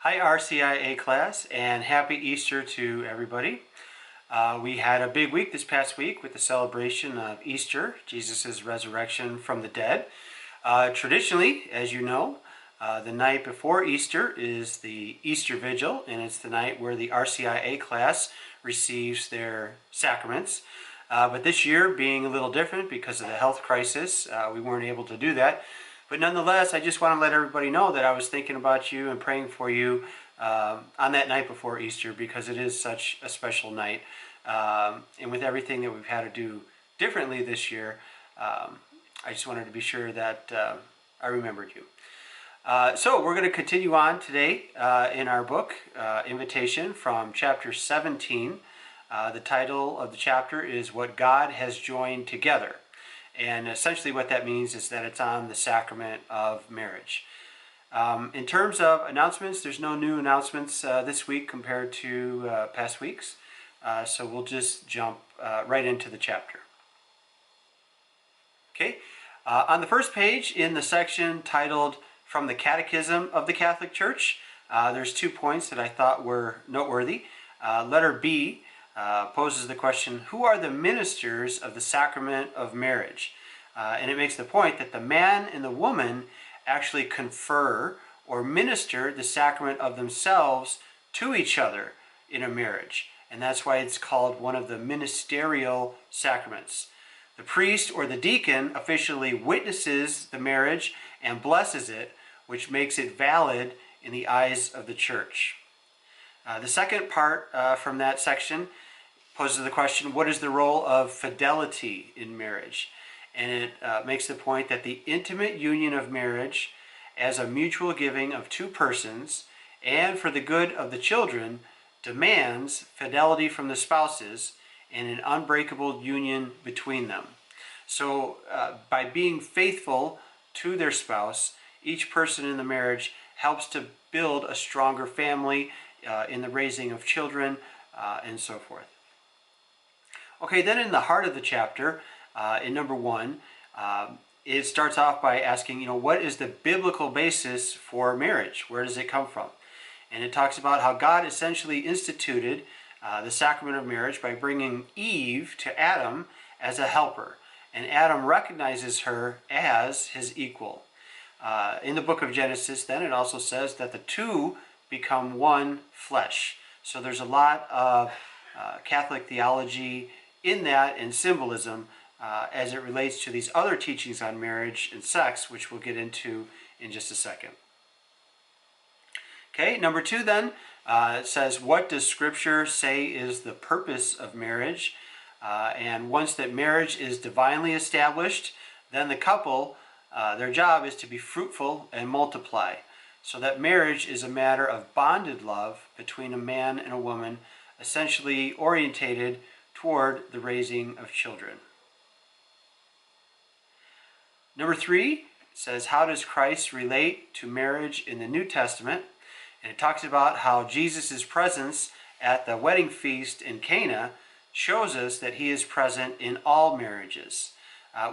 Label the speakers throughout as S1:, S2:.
S1: Hi R.C.I.A. class, and happy Easter to everybody. We had a big week this past week with the celebration of Easter, Jesus' resurrection from the dead. Traditionally, as you know, the night before Easter is the Easter Vigil, and it's the night where the R.C.I.A. class receives their sacraments. But this year, being a little different because of the health crisis, we weren't able to do that. But nonetheless, I just want to let everybody know that I was thinking about you and praying for you on that night before Easter, because it is such a special night. And with everything that we've had to do differently this year, I just wanted to be sure that I remembered you. So we're going to continue on today in our book, Invitation, from chapter 17. The title of the chapter is What God Has Joined Together. And essentially what that means is that it's on the Sacrament of Marriage. In terms of announcements, there's no new announcements this week compared to past weeks. So we'll just jump right into the chapter. Okay, on the first page in the section titled From the Catechism of the Catholic Church, there's 2 points that I thought were noteworthy. Letter B poses the question, who are the ministers of the Sacrament of Marriage? And it makes the point that the man and the woman actually confer or minister the sacrament of themselves to each other in a marriage. And that's why it's called one of the ministerial sacraments. The priest or the deacon officially witnesses the marriage and blesses it, which makes it valid in the eyes of the church. The second part from that section poses the question, what is the role of fidelity in marriage? And it makes the point that the intimate union of marriage as a mutual giving of two persons and for the good of the children demands fidelity from the spouses and an unbreakable union between them. So by being faithful to their spouse, each person in the marriage helps to build a stronger family in the raising of children and so forth. Okay, then in the heart of the chapter, in number 1, it starts off by asking, what is the biblical basis for marriage? Where does it come from? And it talks about how God essentially instituted the sacrament of marriage by bringing Eve to Adam as a helper. And Adam recognizes her as his equal. In the book of Genesis, then, it also says that the two become one flesh. So there's a lot of Catholic theology in that and symbolism as it relates to these other teachings on marriage and sex, which we'll get into in just a second. Okay, number 2 then, it says, what does Scripture say is the purpose of marriage? And once that marriage is divinely established, then the couple, their job is to be fruitful and multiply. So that marriage is a matter of bonded love between a man and a woman, essentially orientated toward the raising of children. Number 3 says, how does Christ relate to marriage in the New Testament? And it talks about how Jesus' presence at the wedding feast in Cana shows us that he is present in all marriages,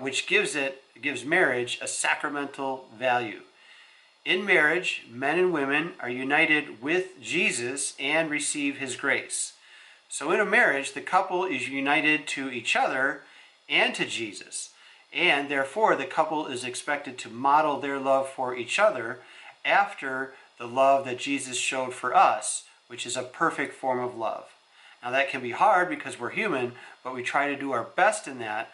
S1: which gives marriage a sacramental value. In marriage, men and women are united with Jesus and receive his grace. So in a marriage, the couple is united to each other and to Jesus. And therefore, the couple is expected to model their love for each other after the love that Jesus showed for us, which is a perfect form of love. Now that can be hard because we're human, but we try to do our best in that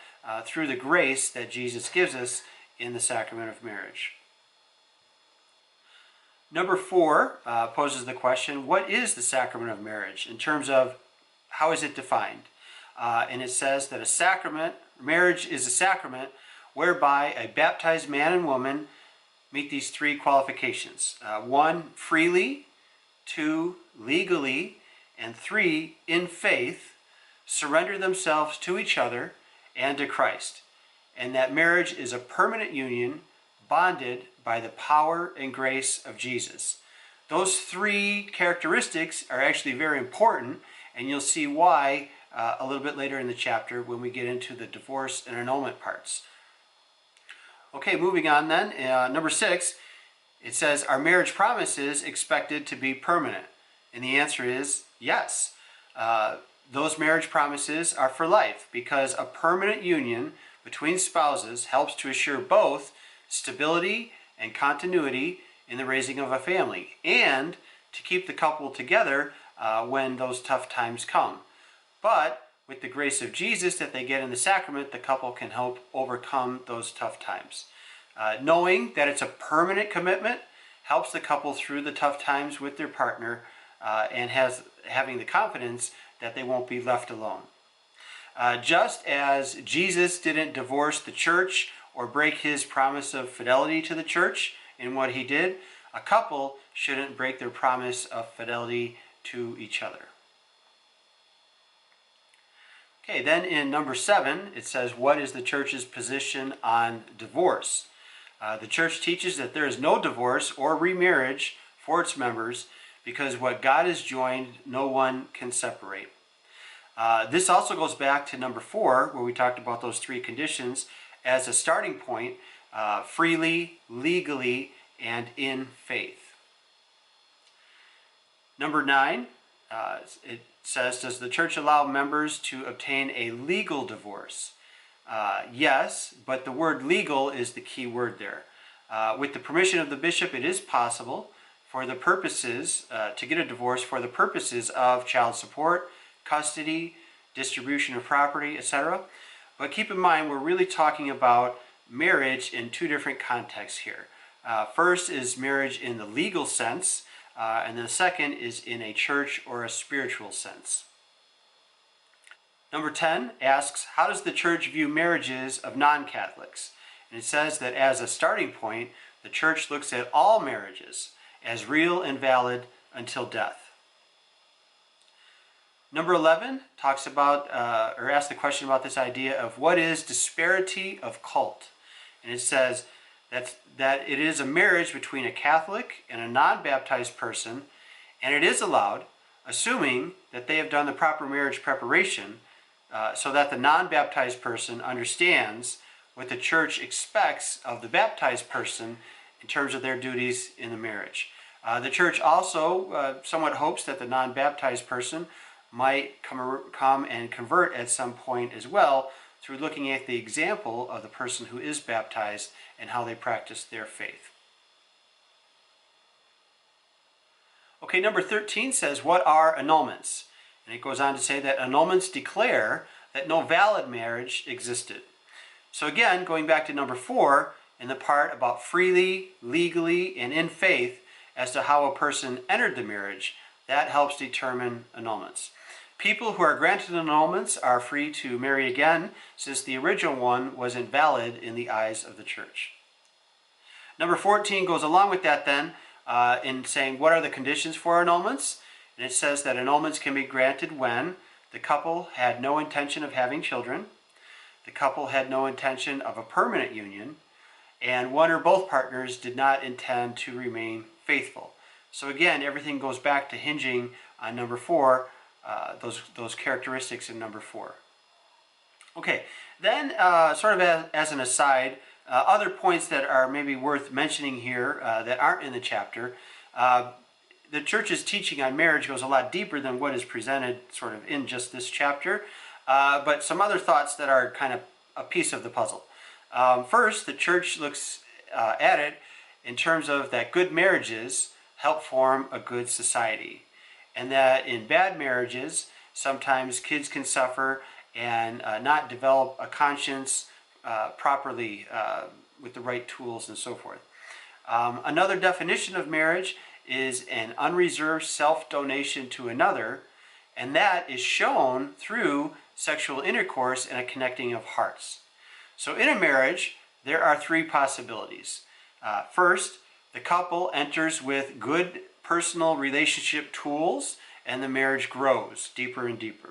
S1: through the grace that Jesus gives us in the sacrament of marriage. Number 4 poses the question, what is the sacrament of marriage in terms of how is it defined? And it says that marriage is a sacrament whereby a baptized man and woman meet these 3 qualifications. 1, freely; 2, legally; and 3, in faith, surrender themselves to each other and to Christ. And that marriage is a permanent union bonded by the power and grace of Jesus. Those 3 characteristics are actually very important, and you'll see why a little bit later in the chapter when we get into the divorce and annulment parts. Okay, moving on then. Number 6, It says, are marriage promises expected to be permanent? And the answer is yes. Those marriage promises are for life because a permanent union between spouses helps to assure both stability and continuity in the raising of a family and to keep the couple together when those tough times come. But with the grace of Jesus that they get in the sacrament, the couple can help overcome those tough times. Knowing that it's a permanent commitment helps the couple through the tough times with their partner and having the confidence that they won't be left alone. Just as Jesus didn't divorce the church or break his promise of fidelity to the church in what he did, a couple shouldn't break their promise of fidelity to each other. Okay, then in number 7, it says, what is the church's position on divorce? The church teaches that there is no divorce or remarriage for its members because what God has joined, no one can separate. This also goes back to number 4, where we talked about those 3 conditions as a starting point, freely, legally, and in faith. Number 9, it says, does the church allow members to obtain a legal divorce? Yes, but the word legal is the key word there. With the permission of the bishop, it is possible for the purposes, to get a divorce for the purposes of child support, custody, distribution of property, etc. But keep in mind, we're really talking about marriage in 2 different contexts here. First is marriage in the legal sense, and then the second is in a church or a spiritual sense. Number 10 asks, how does the church view marriages of non-Catholics? And it says that as a starting point, the church looks at all marriages as real and valid until death. Number 11 talks about, or asks the question about this idea of what is disparity of cult. And it says that it is a marriage between a Catholic and a non-baptized person, and it is allowed, assuming that they have done the proper marriage preparation, so that the non-baptized person understands what the church expects of the baptized person in terms of their duties in the marriage. The church also somewhat hopes that the non-baptized person might come and convert at some point as well through looking at the example of the person who is baptized and how they practice their faith. Okay, number 13 says, what are annulments? And it goes on to say that annulments declare that no valid marriage existed. So again, going back to number 4, in the part about freely, legally, and in faith as to how a person entered the marriage, that helps determine annulments. People who are granted annulments are free to marry again, since the original one was invalid in the eyes of the church. Number 14 goes along with that then, in saying what are the conditions for annulments. And it says that annulments can be granted when the couple had no intention of having children, the couple had no intention of a permanent union, and one or both partners did not intend to remain faithful. So again, everything goes back to hinging on number 4, those characteristics in number 4. Okay, then sort of as an aside, other points that are maybe worth mentioning here that aren't in the chapter. The church's teaching on marriage goes a lot deeper than what is presented sort of in just this chapter, but some other thoughts that are kind of a piece of the puzzle. First, the church looks at it in terms of that good marriages help form a good society, and that in bad marriages, sometimes kids can suffer and not develop a conscience properly with the right tools and so forth. Another definition of marriage is an unreserved self-donation to another, and that is shown through sexual intercourse and a connecting of hearts. So in a marriage, there are 3 possibilities. First, the couple enters with good personal relationship tools, and the marriage grows deeper and deeper.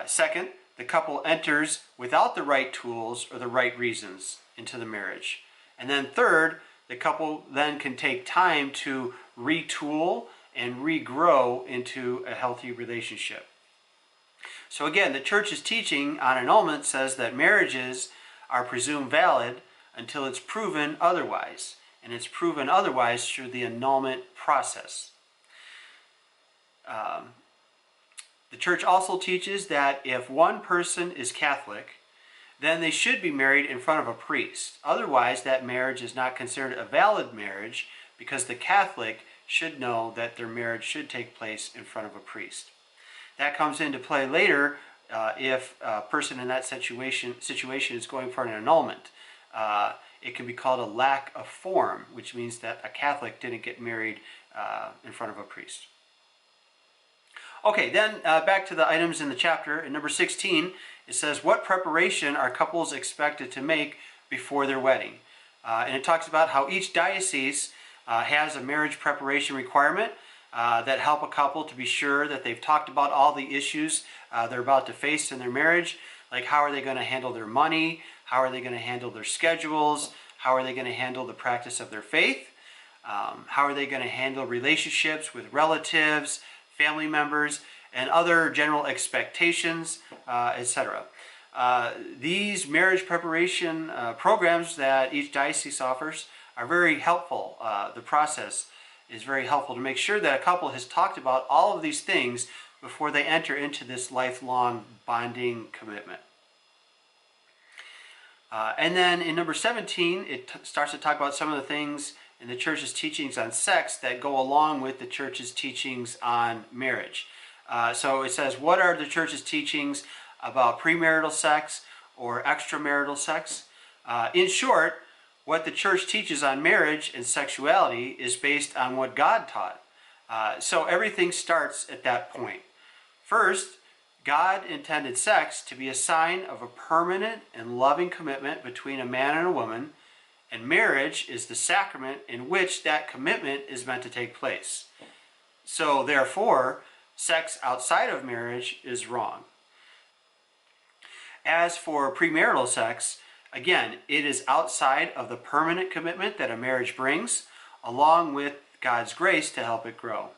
S1: Second, the couple enters without the right tools or the right reasons into the marriage. And then third, the couple then can take time to retool and regrow into a healthy relationship. So again, the church's teaching on annulment says that marriages are presumed valid until it's proven otherwise. and it's proven otherwise through the annulment process. The church also teaches that if one person is Catholic, then they should be married in front of a priest. Otherwise, that marriage is not considered a valid marriage, because the Catholic should know that their marriage should take place in front of a priest. That comes into play later if a person in that situation is going for an annulment. It can be called a lack of form, which means that a Catholic didn't get married in front of a priest. Okay, then back to the items in the chapter. In number 16, it says, what preparation are couples expected to make before their wedding? And it talks about how each diocese has a marriage preparation requirement that help a couple to be sure that they've talked about all the issues they're about to face in their marriage, like how are they going to handle their money, how are they going to handle their schedules, how are they going to handle the practice of their faith, how are they going to handle relationships with relatives, family members, and other general expectations, etc. These marriage preparation programs that each diocese offers are very helpful. The process is very helpful to make sure that a couple has talked about all of these things before they enter into this lifelong bonding commitment. And then in number 17, it starts to talk about some of the things in the church's teachings on sex that go along with the church's teachings on marriage. So it says, what are the church's teachings about premarital sex or extramarital sex? In short, what the church teaches on marriage and sexuality is based on what God taught. So everything starts at that point. First, God intended sex to be a sign of a permanent and loving commitment between a man and a woman, and marriage is the sacrament in which that commitment is meant to take place. So therefore, sex outside of marriage is wrong. As for premarital sex, again, it is outside of the permanent commitment that a marriage brings, along with God's grace to help it grow.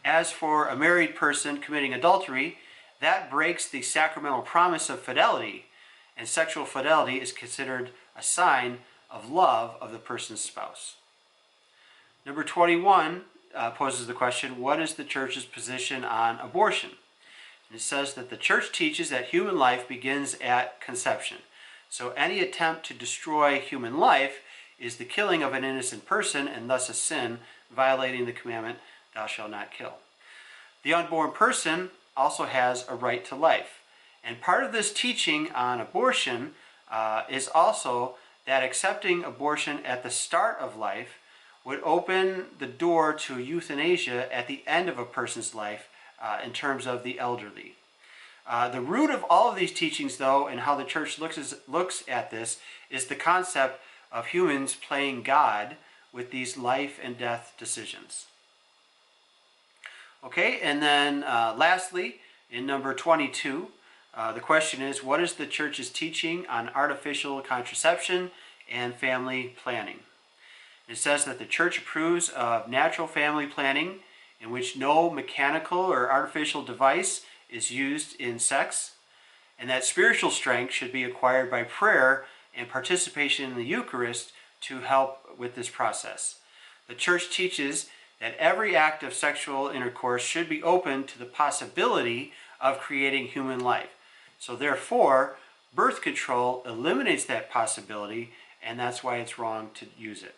S1: As for a married person committing adultery, that breaks the sacramental promise of fidelity, and sexual fidelity is considered a sign of love of the person's spouse. Number 21 poses the question, what is the church's position on abortion? And it says that the church teaches that human life begins at conception. So any attempt to destroy human life is the killing of an innocent person, and thus a sin, violating the commandment, thou shalt not kill. The unborn person also has a right to life. And part of this teaching on abortion is also that accepting abortion at the start of life would open the door to euthanasia at the end of a person's life in terms of the elderly. The root of all of these teachings, though, and how the church looks at this, is the concept of humans playing God with these life and death decisions. Okay, and then lastly, in number 22, the question is, what is the church's teaching on artificial contraception and family planning? It says that the church approves of natural family planning in which no mechanical or artificial device is used in sex, and that spiritual strength should be acquired by prayer and participation in the Eucharist to help with this process. The church teaches that every act of sexual intercourse should be open to the possibility of creating human life. So therefore, birth control eliminates that possibility, and that's why it's wrong to use it.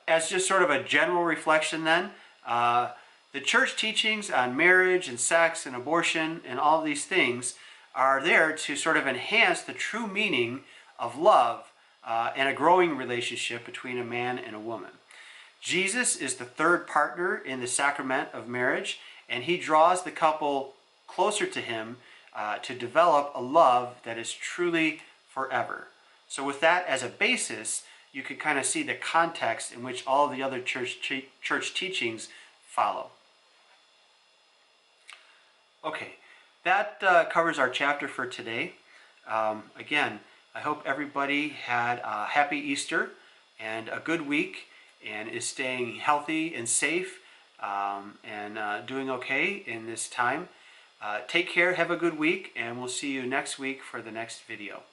S1: As just sort of a general reflection then, the church teachings on marriage and sex and abortion and all these things are there to sort of enhance the true meaning of love and a growing relationship between a man and a woman. Jesus is the third partner in the sacrament of marriage, and he draws the couple closer to him to develop a love that is truly forever. So with that as a basis, you can kind of see the context in which all the other church teachings follow. Okay, that covers our chapter for today. Again, I hope everybody had a happy Easter and a good week and is staying healthy and safe and doing okay in this time. Take care, have a good week, and we'll see you next week for the next video.